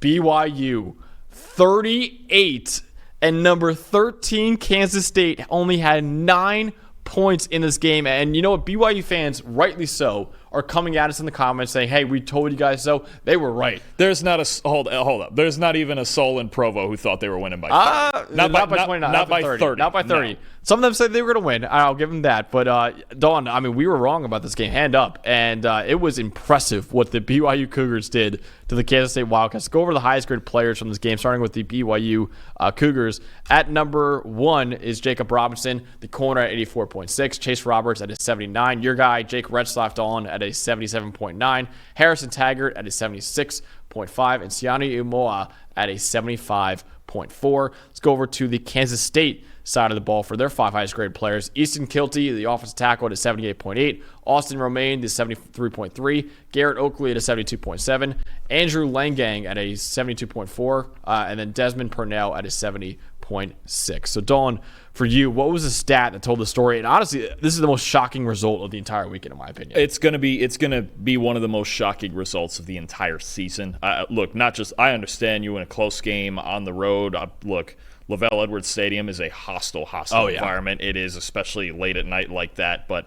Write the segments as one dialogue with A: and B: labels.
A: BYU 38, and number 13 Kansas State only had 9 points in this game. And you know what? BYU fans, rightly so, are coming at us in the comments saying, hey, we told you guys so. They were right.
B: There's not a hold up. There's not even a soul in Provo who thought they were winning by 30.
A: Not by 29. Not by 30. Not by 30. No. Some of them said they were going to win. I'll give them that. But, Dawn, I mean, we were wrong about this game, hand up. And it was impressive what the BYU Cougars did to the Kansas State Wildcats. Go over the highest grade players from this game, starting with the BYU Cougars. At number 1 is Jacob Robinson, the corner at 84.6. Chase Roberts at a 79. Your guy, Jake Retzlaff, Dawn, at a 77.9. Harrison Taggart at a 76.5. And Siani Umoa at a 75.4. Let's go over to the Kansas State side of the ball for their 5 highest grade players. Easton Kilty, the offensive tackle, at a 78.8. Austin Romaine, the 73.3. Garrett Oakley at a 72.7. Andrew Langang at a 72.4. And then Desmond Purnell at a 70.6. So, Dawn, for you, what was the stat that told the story? And honestly, this is the most shocking result of the entire weekend, in my opinion.
B: It's gonna be one of the most shocking results of the entire season. Look, not just I understand you in a close game on the road. Look, Lavelle Edwards Stadium is a hostile environment. It is, especially late at night like that. But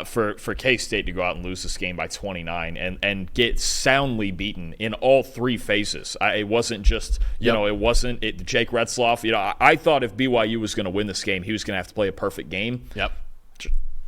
B: for K-State to go out and lose this game by 29 and get soundly beaten in all 3 phases. It wasn't just, it wasn't Jake Retzlaff. I thought if BYU was going to win this game, he was going to have to play a perfect game.
A: Yep.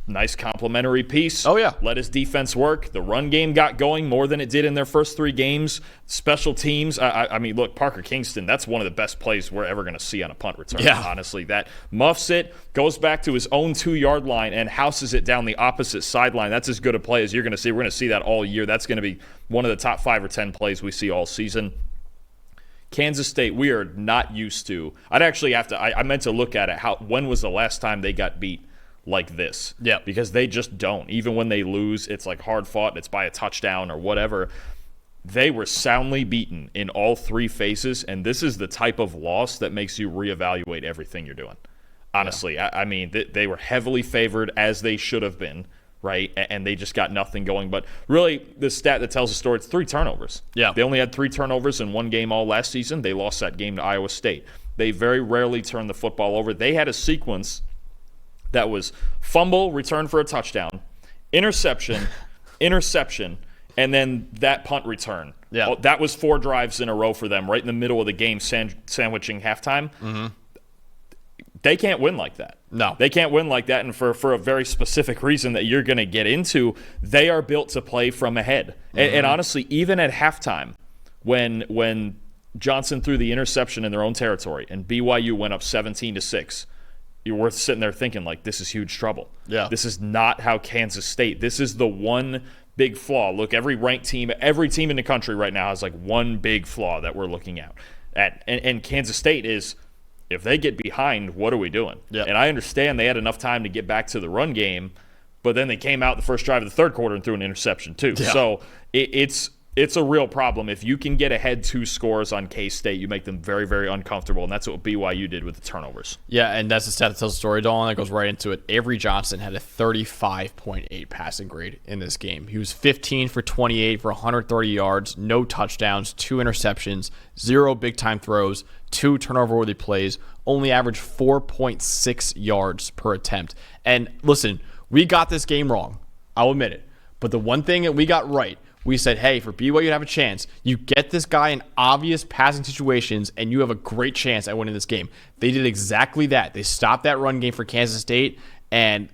B: Nice complimentary piece.
A: Oh, yeah.
B: Let his defense work. The run game got going more than it did in their first 3 games. Special teams. I mean, look, Parker Kingston, that's one of the best plays we're ever going to see on a punt return, honestly. That muffs it, goes back to his own 2-yard line, and houses it down the opposite sideline. That's as good a play as you're going to see. We're going to see that all year. That's going to be one of the top 5 or 10 plays we see all season. Kansas State, we are not used to. I'd actually have to – I meant to look at it. When was the last time they got beat like this?
A: Yeah.
B: Because they just don't. Even when they lose, it's like hard fought, it's by a touchdown or whatever. They were soundly beaten in all 3 phases, and this is the type of loss that makes you reevaluate everything you're doing. Honestly, I mean, they were heavily favored, as they should have been, right? And they just got nothing going. But really, the stat that tells the story, it's 3 turnovers.
A: Yeah.
B: They only had 3 turnovers in one game all last season. They lost that game to Iowa State. They very rarely turn the football over. They had a sequence that was fumble, return for a touchdown, interception, and then that punt return.
A: Yeah.
B: That was 4 drives in a row for them, right in the middle of the game, sandwiching halftime.
A: Mm-hmm.
B: They can't win like that.
A: No.
B: They can't win like that, and for a very specific reason that you're going to get into. They are built to play from ahead. Mm-hmm. And honestly, even at halftime, when Johnson threw the interception in their own territory and BYU went up 17-6, you were sitting there thinking, like, this is huge trouble.
A: Yeah.
B: This is not how Kansas State. This is the one big flaw. Look, every ranked team, every team in the country right now has, like, one big flaw that we're looking at. And Kansas State is, if they get behind, what are we doing?
A: Yeah.
B: And I understand they had enough time to get back to the run game, but then they came out the first drive of the third quarter and threw an interception too.
A: Yeah.
B: So it's a real problem. If you can get ahead 2 scores on K-State, you make them very, very uncomfortable, and that's what BYU did with the turnovers.
A: Yeah, and that's the stat that tells the story, Dawn. That goes right into it. Avery Johnson had a 35.8 passing grade in this game. He was 15 for 28 for 130 yards, no touchdowns, 2 interceptions, 0 big-time throws, 2 turnover-worthy plays, only averaged 4.6 yards per attempt. And listen, we got this game wrong. I'll admit it. But the one thing that we got right, we said, hey, for BYU to have a chance, you get this guy in obvious passing situations, and you have a great chance at winning this game. They did exactly that. They stopped that run game for Kansas State, and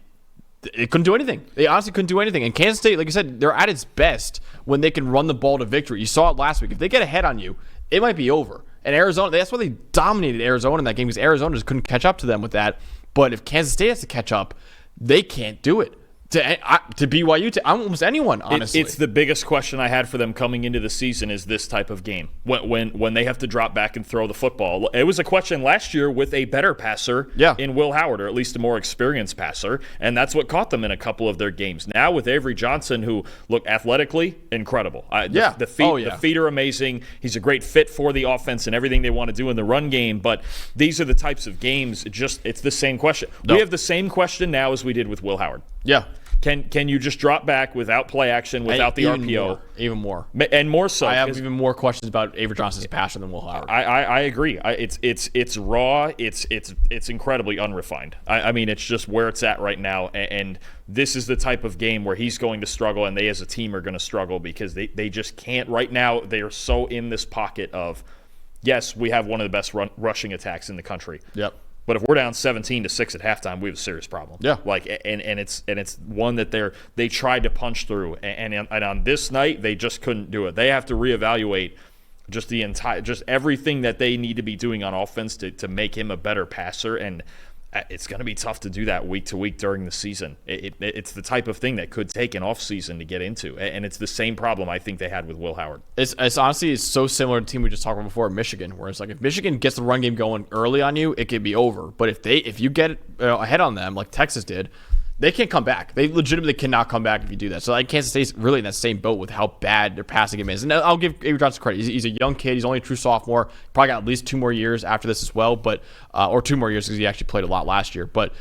A: it couldn't do anything. They honestly couldn't do anything. And Kansas State, like I said, they're at its best when they can run the ball to victory. You saw it last week. If they get ahead on you, it might be over. And Arizona, that's why they dominated Arizona in that game, because Arizona just couldn't catch up to them with that. But if Kansas State has to catch up, they can't do it. To BYU, to almost anyone, honestly.
B: It's the biggest question I had for them coming into the season is this type of game. When they have to drop back and throw the football. It was a question last year with a better passer in Will Howard, or at least a more experienced passer, and that's what caught them in a couple of their games. Now with Avery Johnson, who, look, athletically, incredible. The feet are amazing. He's a great fit for the offense and everything they want to do in the run game, but these are the types of games, it's the same question. We have the same question now as we did with Will Howard.
A: Yeah.
B: Can you just drop back without play action, without the RPO?
A: Even more.
B: And more so.
A: I have even more questions about Avery Johnson's passion than Will Howard.
B: I agree. It's raw. It's incredibly unrefined. I mean, it's just where it's at right now. And this is the type of game where he's going to struggle, and they as a team are going to struggle because they just can't. Right now, they are so in this pocket of, yes, we have one of the best rushing attacks in the country.
A: Yep.
B: But if we're down 17-6 at halftime, we have a serious problem.
A: Yeah.
B: And it's one that they tried to punch through, and on this night they just couldn't do it. They have to reevaluate just everything that they need to be doing on offense to make him a better passer, and it's going to be tough to do that week to week during the season. It's the type of thing that could take an off season to get into, and it's the same problem I think they had with Will Howard.
A: It's honestly so similar to the team we just talked about before, Michigan, where it's like if Michigan gets the run game going early on you, it could be over. But if you get ahead on them like Texas did, they can't come back. They legitimately cannot come back if you do that. So like Kansas State's really in that same boat with how bad their passing game is. And I'll give Avery Johnson credit. He's a young kid. He's only a true sophomore. Probably got at least 2 more years after this as well, but or 2 more years because he actually played a lot last year. But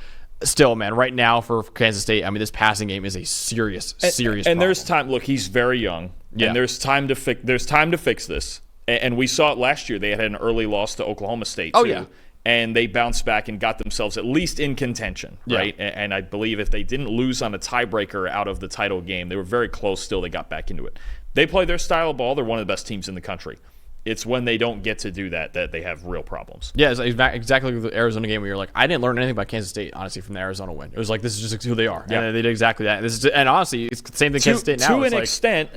A: still, man, right now for Kansas State, I mean, this passing game is a serious problem.
B: And there's time. Look, he's very young, and there's time to fix this. And we saw it last year. They had an early loss to Oklahoma State, too.
A: Oh, yeah.
B: And they bounced back and got themselves at least in contention, right? Yeah. And I believe if they didn't lose on a tiebreaker out of the title game, they were very close still. They got back into it. They play their style of ball. They're one of the best teams in the country. It's when they don't get to do that they have real problems.
A: Yeah, it's exactly the Arizona game where you're like, I didn't learn anything about Kansas State, honestly, from the Arizona win. It was like, this is just who they are. Yeah. And they did exactly that. And honestly, it's the same thing Kansas State now.
B: To an extent,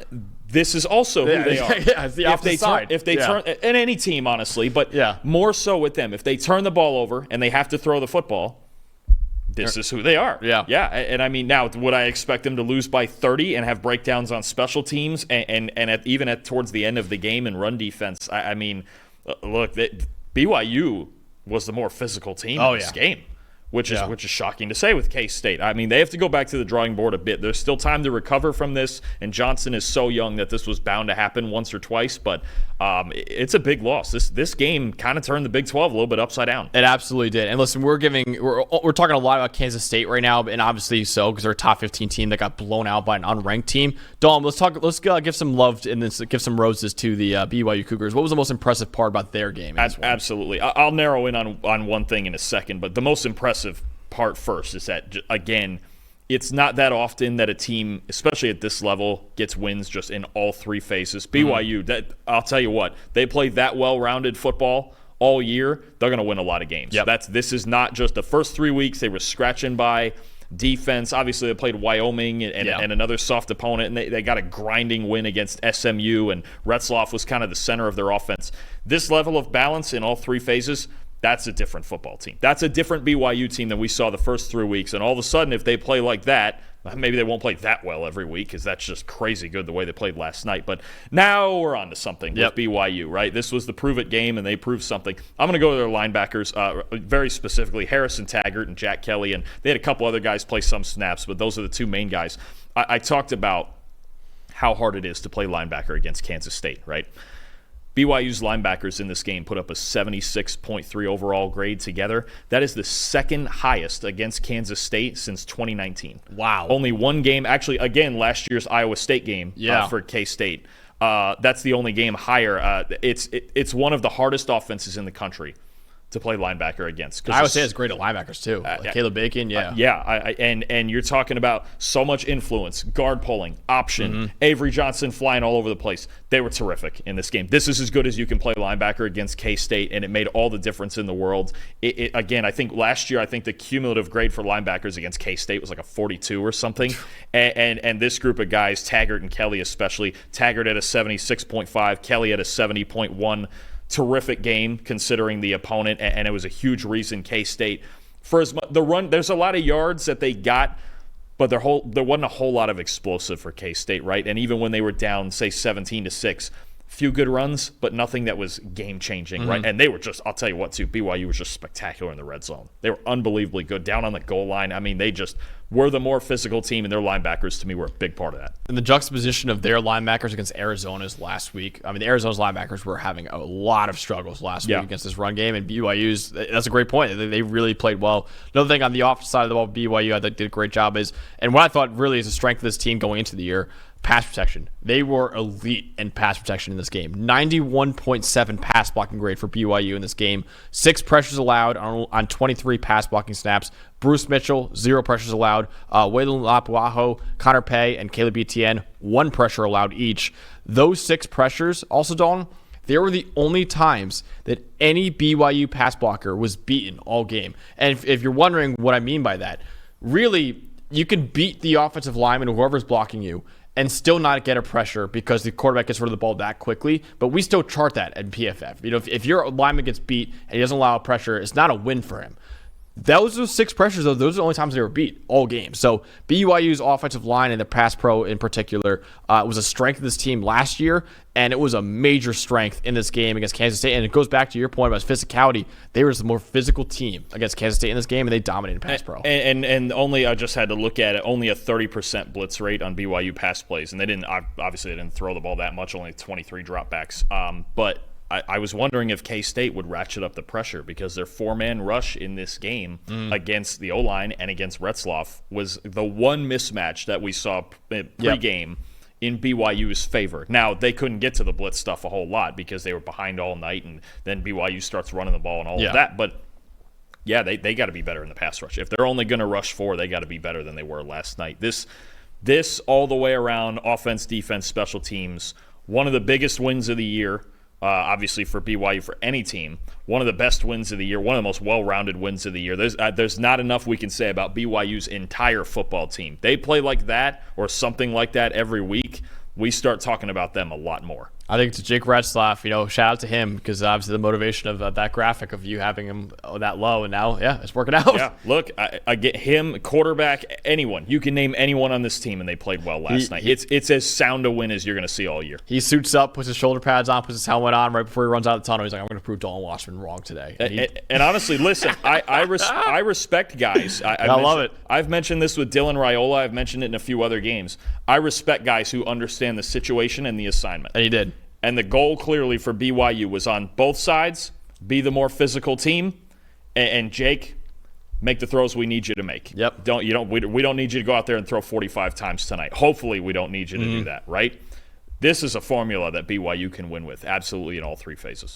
B: this is also who they are.
A: Yeah, it's the opposite side.
B: If they turn, and any team, honestly, but more so with them, if they turn the ball over and they have to throw the football, this is who they are. Yeah. And I mean, now, would I expect them to lose by 30 and have breakdowns on special teams and even towards the end of the game in run defense? I mean, look, BYU was the more physical team in this game. Which is shocking to say with K-State. I mean, they have to go back to the drawing board a bit. There's still time to recover from this, and Johnson is so young that this was bound to happen once or twice, but it's a big loss. This game kind of turned the Big 12 a little bit upside down.
A: It absolutely did. And listen, we're talking a lot about Kansas State right now, and obviously so because they're a top 15 team that got blown out by an unranked team. Dalton, let's give some love and then give some roses to the BYU Cougars. What was the most impressive part about their game?
B: Absolutely. I'll narrow in on one thing in a second, but the most impressive part first is that, again, it's not that often that a team, especially at this level, gets wins just in all 3 phases. BYU, I'll tell you what, they play that well-rounded football all year, they're going to win a lot of games. Yep. This is not just the first 3 weeks they were scratching by defense. Obviously, they played Wyoming and another soft opponent, and they got a grinding win against SMU, and Retzloff was kind of the center of their offense. This level of balance in all 3 phases, that's a different football team. That's a different BYU team than we saw the first 3 weeks. And all of a sudden, if they play like that, maybe they won't play that well every week because that's just crazy good the way they played last night. But now we're on to something with BYU, right? This was the prove-it game, and they proved something. I'm going to go to their linebackers, very specifically Harrison Taggart and Jack Kelly. And they had a couple other guys play some snaps, but those are the 2 main guys. I talked about how hard it is to play linebacker against Kansas State, right? BYU's linebackers in this game put up a 76.3 overall grade together. That is the second highest against Kansas State since 2019.
A: Wow.
B: Only one game. Actually, again, last year's Iowa State game for K-State. That's the only game higher. It's one of the hardest offenses in the country to play linebacker against.
A: Iowa State is great at linebackers too. Caleb Bacon,
B: and you're talking about so much influence, guard pulling, option, Avery Johnson flying all over the place. They were terrific in this game. This is as good as you can play linebacker against K-State, and it made all the difference in the world. Again, I think last year, the cumulative grade for linebackers against K-State was like a 42 or something, and this group of guys, Taggart and Kelly especially, Taggart at a 76.5, Kelly at a 70.1. Terrific game considering the opponent, and it was a huge reason K-State for the run. There's a lot of yards that they got, but there wasn't a whole lot of explosive for K-State, right? And even when they were down, say 17-6, few good runs, but nothing that was game-changing, right? And they were just, I'll tell you what, too, BYU was just spectacular in the red zone. They were unbelievably good down on the goal line. I mean, they just were the more physical team, and their linebackers, to me, were a big part of that.
A: And the juxtaposition of their linebackers against Arizona's last week, I mean, the Arizona's linebackers were having a lot of struggles last week against this run game, and BYU's, that's a great point. They really played well. Another thing on the offensive side of the ball, BYU, I think did a great job is, and what I thought really is the strength of this team going into the year, pass protection. They were elite in pass protection in this game. 91.7 pass blocking grade for BYU in this game. 6 pressures allowed on 23 pass blocking snaps. Bruce Mitchell, 0 pressures allowed. Waylon Lapuaho, Connor Pay, and Caleb Etienne, 1 pressure allowed each. Those 6 pressures, also, Dalton, they were the only times that any BYU pass blocker was beaten all game. And if you're wondering what I mean by that, really, you can beat the offensive lineman or whoever's blocking you and still not get a pressure because the quarterback gets rid of the ball that quickly. But we still chart that at PFF. You know, if your lineman gets beat and he doesn't allow pressure, it's not a win for him. Those 6 pressures, though, those are the only times they were beat all game. So BYU's offensive line and the pass pro in particular was a strength of this team last year, and it was a major strength in this game against Kansas State. And it goes back to your point about physicality. They were the more physical team against Kansas State in this game, and they dominated pass pro.
B: And only, I just had to look at it, only a 30% blitz rate on BYU pass plays. And they didn't throw the ball that much, only 23 dropbacks. But I was wondering if K-State would ratchet up the pressure because their 4-man rush in this game against the O-line and against Retzloff was the one mismatch that we saw pregame in BYU's favor. Now, they couldn't get to the blitz stuff a whole lot because they were behind all night, and then BYU starts running the ball and all of that. But, yeah, they got to be better in the pass rush. If they're only going to rush 4, they got to be better than they were last night. This all the way around, offense, defense, special teams, one of the biggest wins of the year. Obviously for BYU, for any team, one of the best wins of the year, one of the most well-rounded wins of the year. There's not enough we can say about BYU's entire football team. They play like that or something like that every week, we start talking about them a lot more.
A: I think to Jake Retzlaff, shout out to him because obviously the motivation of that graphic of you having him that low, and now, it's working out.
B: Yeah, look, I get him, quarterback, anyone. You can name anyone on this team, and they played well last night. It's as sound a win as you're going to see all year.
A: He suits up, puts his shoulder pads on, puts his helmet on right before he runs out of the tunnel. He's like, I'm going to prove Dalton Washburn wrong today.
B: And honestly, listen, I respect guys. I
A: love it.
B: I've mentioned this with Dylan Raiola. I've mentioned it in a few other games. I respect guys who understand the situation and the assignment.
A: And he did.
B: And the goal clearly for BYU was on both sides, be the more physical team, and Jake, make the throws we need you to make.
A: Yep.
B: We don't need you to go out there and throw 45 times tonight. Hopefully we don't need you to do that, right? This is a formula that BYU can win with absolutely in all 3 phases.